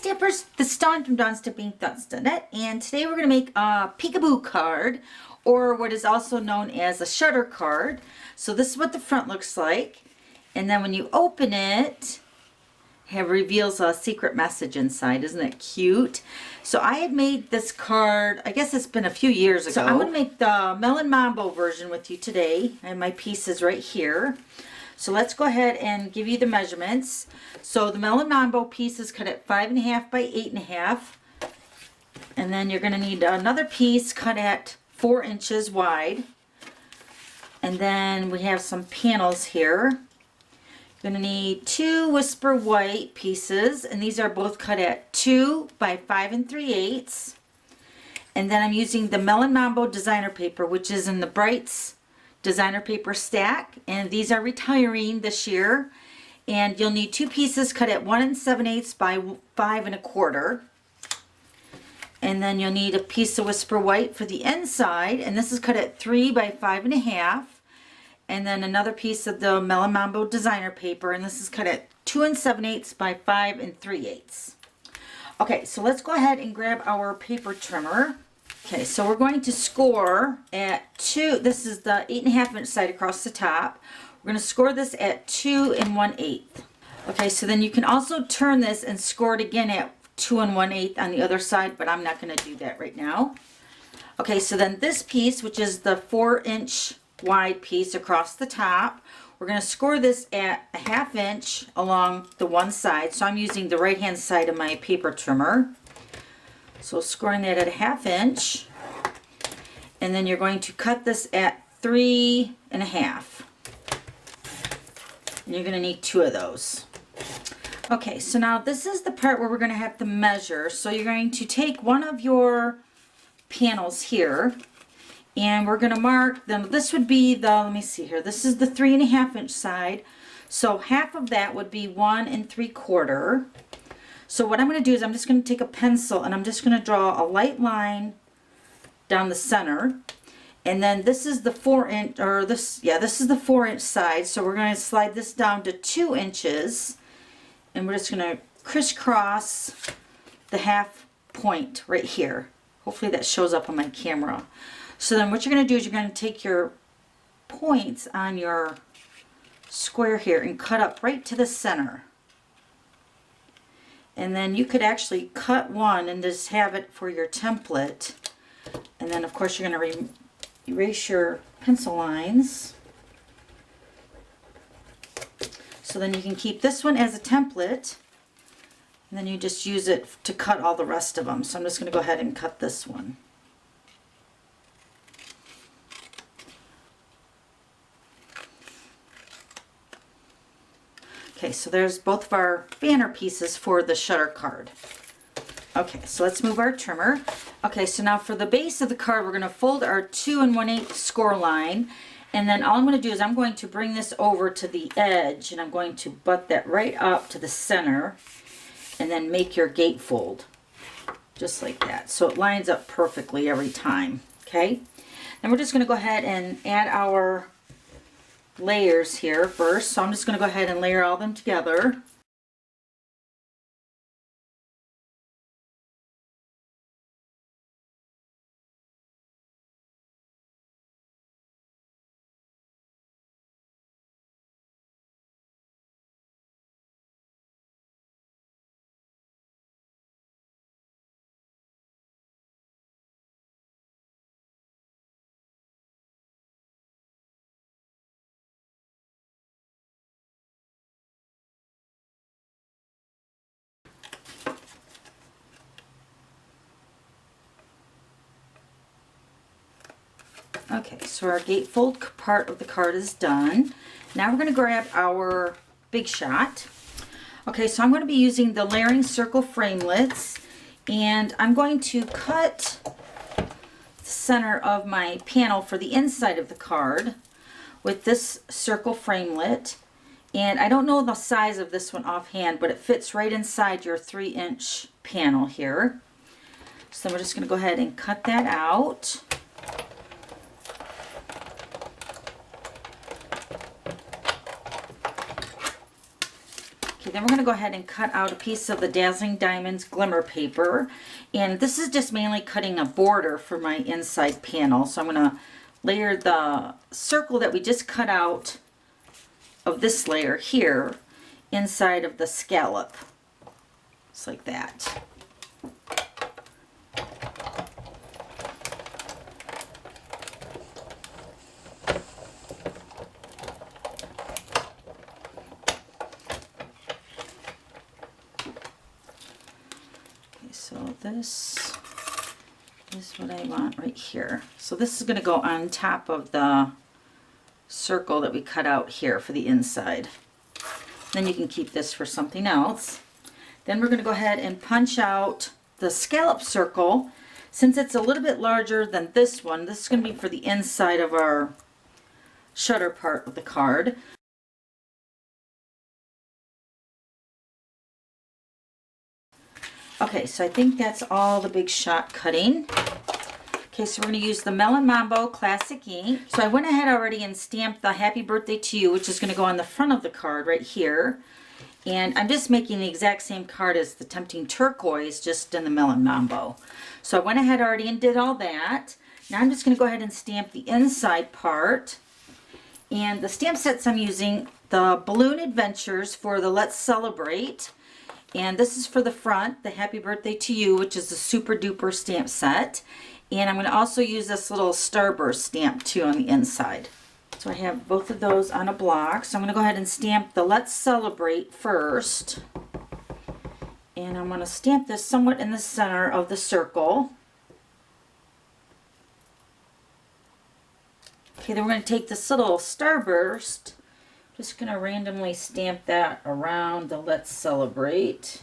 Stampers, this is Dawn from DawnStampingThoughts.net, and today we're going to make a peekaboo card, or what is also known as a shutter card. So this is what the front looks like, and then when you open it, it reveals a secret message inside. Isn't that cute? So I had made this card, I guess it's been a few years ago. So I'm going to make the Melon Mambo version with you today. I have my pieces right here. So let's go ahead and give you the measurements. So the Melon Mambo piece is cut at 5.5 by 8.5. And then you're going to need another piece cut at 4 inches wide. And then we have some panels here. You're going to need 2 Whisper White pieces. And these are both cut at 2 by 5 3/8. And then I'm using the Melon Mambo designer paper, which is in the Brights designer paper stack, and these are retiring this year. And you'll need 2 pieces cut at 1 7/8 by 5 1/4. And then you'll need a piece of Whisper White for the inside, and this is cut at 3 by 5.5. And then another piece of the Melon Mambo designer paper, and this is cut at 2 7/8 by 5 3/8. Okay, so let's go ahead and grab our paper trimmer. Okay, so we're going to score at 2, this is the 8.5 inch side across the top. We're going to score this at 2 1/8. Okay, so then you can also turn this and score it again at 2 1/8 on the other side, but I'm not going to do that right now. Okay, so then this piece, which is the 4 inch wide piece across the top, we're going to score this at 1/2 inch along the one side. So I'm using the right hand side of my paper trimmer. So scoring that at 1/2 inch, and then you're going to cut this at 3 1/2. And you're going to need 2 of those. Okay, so now this is the part where we're going to have to measure. So you're going to take one of your panels here, and we're going to mark them. This would be the, let me see here, this is the 3 1/2 inch side. So half of that would be 1 3/4. So what I'm going to do is I'm just going to take a pencil and I'm just going to draw a light line down the center. And then this is the 4 inch, or this, yeah, this is the 4 inch side. So we're going to slide this down to 2 inches. And we're just going to crisscross the half point right here. Hopefully that shows up on my camera. So then what you're going to do is you're going to take your points on your square here and cut up right to the center. And then you could actually cut one and just have it for your template. And then of course you're going to erase your pencil lines. So then you can keep this one as a template. And then you just use it to cut all the rest of them. So I'm just going to go ahead and cut this one. Okay, so there's both of our banner pieces for the shutter card. Okay, so let's move our trimmer. Okay, so now for the base of the card, we're going to fold our 2 1/8 score line. And then all I'm going to do is I'm going to bring this over to the edge, and I'm going to butt that right up to the center, and then make your gatefold. Just like that. So it lines up perfectly every time. Okay? Then we're just going to go ahead and add our layers here first. So I'm just going to go ahead and layer all them together. Okay, so our gatefold part of the card is done. Now we're going to grab our Big Shot. Okay, so I'm going to be using the layering circle framelits, and I'm going to cut the center of my panel for the inside of the card with this circle framelit. And I don't know the size of this one offhand, but it fits right inside your 3 inch panel here. So we're just going to go ahead and cut that out. Okay, then we're going to go ahead and cut out a piece of the Dazzling Diamonds glimmer paper. And this is just mainly cutting a border for my inside panel. So I'm going to layer the circle that we just cut out of this layer here inside of the scallop. Just like that. So this is what I want right here. So this is going to go on top of the circle that we cut out here for the inside. Then you can keep this for something else. Then we're going to go ahead and punch out the scallop circle. Since it's a little bit larger than this one, this is going to be for the inside of our shutter part of the card. Okay, so I think that's all the big shot cutting. Okay, so we're going to use the Melon Mambo Classic ink. So I went ahead already and stamped the Happy Birthday to You, which is going to go on the front of the card right here. And I'm just making the exact same card as the Tempting Turquoise, just in the Melon Mambo. So I went ahead already and did all that. Now I'm just going to go ahead and stamp the inside part. And the stamp sets I'm using, the Balloon Adventures for the Let's Celebrate. And this is for the front, the Happy Birthday to You, which is the Super Duper stamp set. And I'm going to also use this little Starburst stamp too on the inside. So I have both of those on a block. So I'm going to go ahead and stamp the Let's Celebrate first. And I'm going to stamp this somewhat in the center of the circle. Okay, then we're going to take this little Starburst. Just going to randomly stamp that around the Let's Celebrate.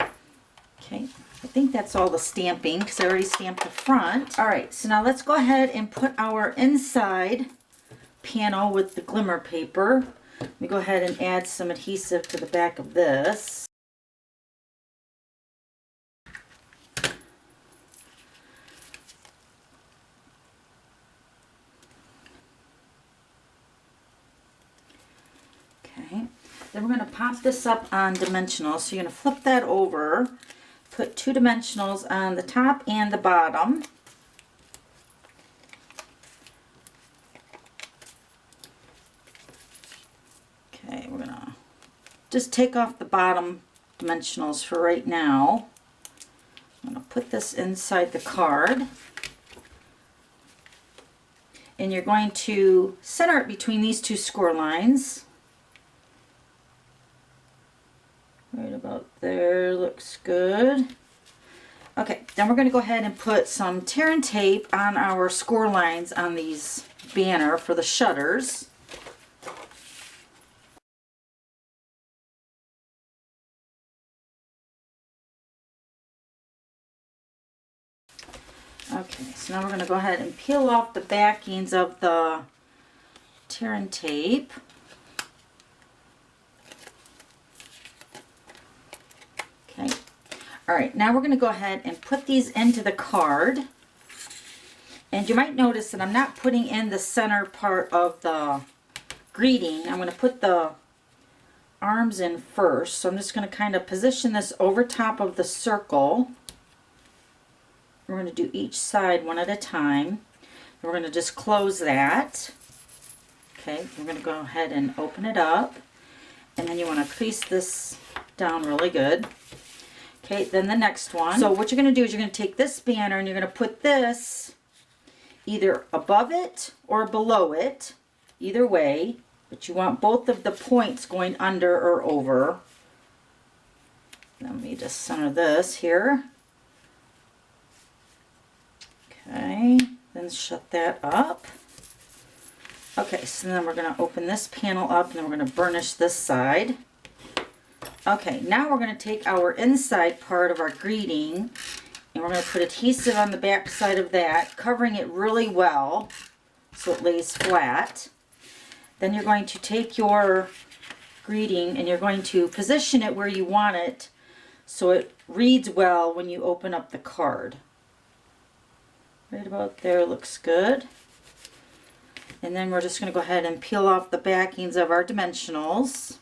Okay, I think that's all the stamping because I already stamped the front. Alright, so now let's go ahead and put our inside panel with the glimmer paper. Let me go ahead and add some adhesive to the back of this. Okay, then we're going to pop this up on dimensionals. So you're going to flip that over, put 2 dimensionals on the top and the bottom. Okay, we're going to just take off the bottom dimensionals for right now. I'm going to put this inside the card. And you're going to center it between these 2 score lines. Right about there, looks good. Okay, then we're going to go ahead and put some tear and tape on our score lines on these banner for the shutters. Okay, so now we're going to go ahead and peel off the backings of the tear and tape. Okay. Alright, now we're going to go ahead and put these into the card. And you might notice that I'm not putting in the center part of the greeting. I'm going to put the arms in first. So I'm just going to kind of position this over top of the circle. We're going to do each side one at a time. And we're going to just close that. Okay, we're going to go ahead and open it up. And then you want to crease this down really good. Okay, then the next one. So what you're going to do is you're going to take this banner and you're going to put this either above it or below it, either way, but you want both of the points going under or over. Let me just center this here. Okay, then shut that up. Okay, so then we're going to open this panel up and then we're going to burnish this side. Okay, now we're going to take our inside part of our greeting and we're going to put adhesive on the back side of that, covering it really well so it lays flat. Then you're going to take your greeting and you're going to position it where you want it so it reads well when you open up the card. Right about there looks good. And then we're just going to go ahead and peel off the backings of our dimensionals.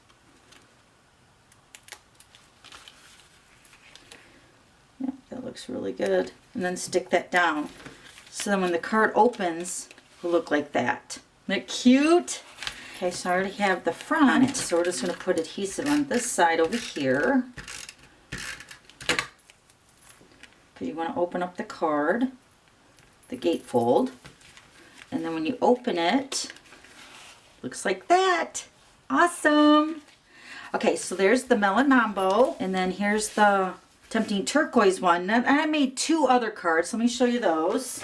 Yep, that looks really good. And then stick that down. So then when the card opens, it'll look like that. Isn't that cute? Okay, so I already have the front, so we're just going to put adhesive on this side over here. You want to open up the card, the gatefold, and then when you open it, looks like that. Awesome. Okay, so there's the Melon Mambo, and then here's the Tempting Turquoise one. And I made 2 other cards. Let me show you those.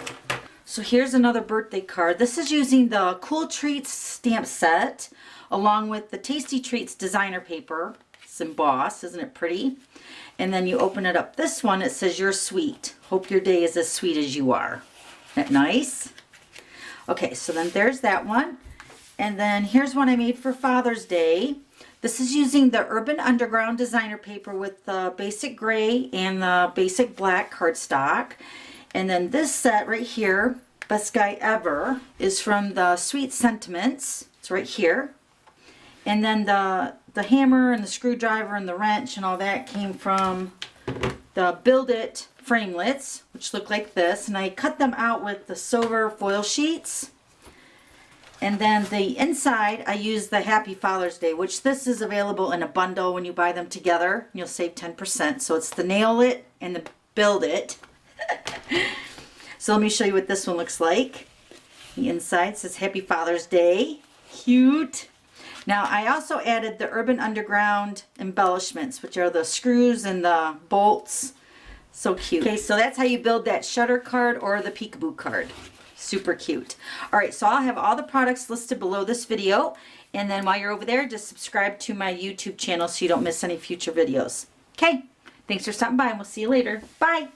So here's another birthday card. This is using the Cool Treats stamp set along with the Tasty Treats designer paper. It's embossed, isn't it pretty? And then you open it up. This one, it says, "You're sweet. Hope your day is as sweet as you are." Isn't that nice? Okay, so then there's that one. And then here's one I made for Father's Day. This is using the Urban Underground designer paper with the basic gray and the basic black cardstock. And then this set right here, Best Guy Ever, is from the Sweet Sentiments. It's right here. And then the hammer and the screwdriver and the wrench and all that came from the Build It framelits, which look like this. And I cut them out with the silver foil sheets. And then the inside, I used the Happy Father's Day, which this is available in a bundle when you buy them together. You'll save 10%. So it's the Nail It and the Build It. So let me show you what this one looks like. The inside says Happy Father's Day. Cute. Now I also added the Urban Underground embellishments, which are the screws and the bolts. So cute. Okay, so that's how you build that shutter card or the peekaboo card. Super cute. Alright, so I'll have all the products listed below this video. And then while you're over there, just subscribe to my YouTube channel so you don't miss any future videos. Okay, thanks for stopping by and we'll see you later. Bye!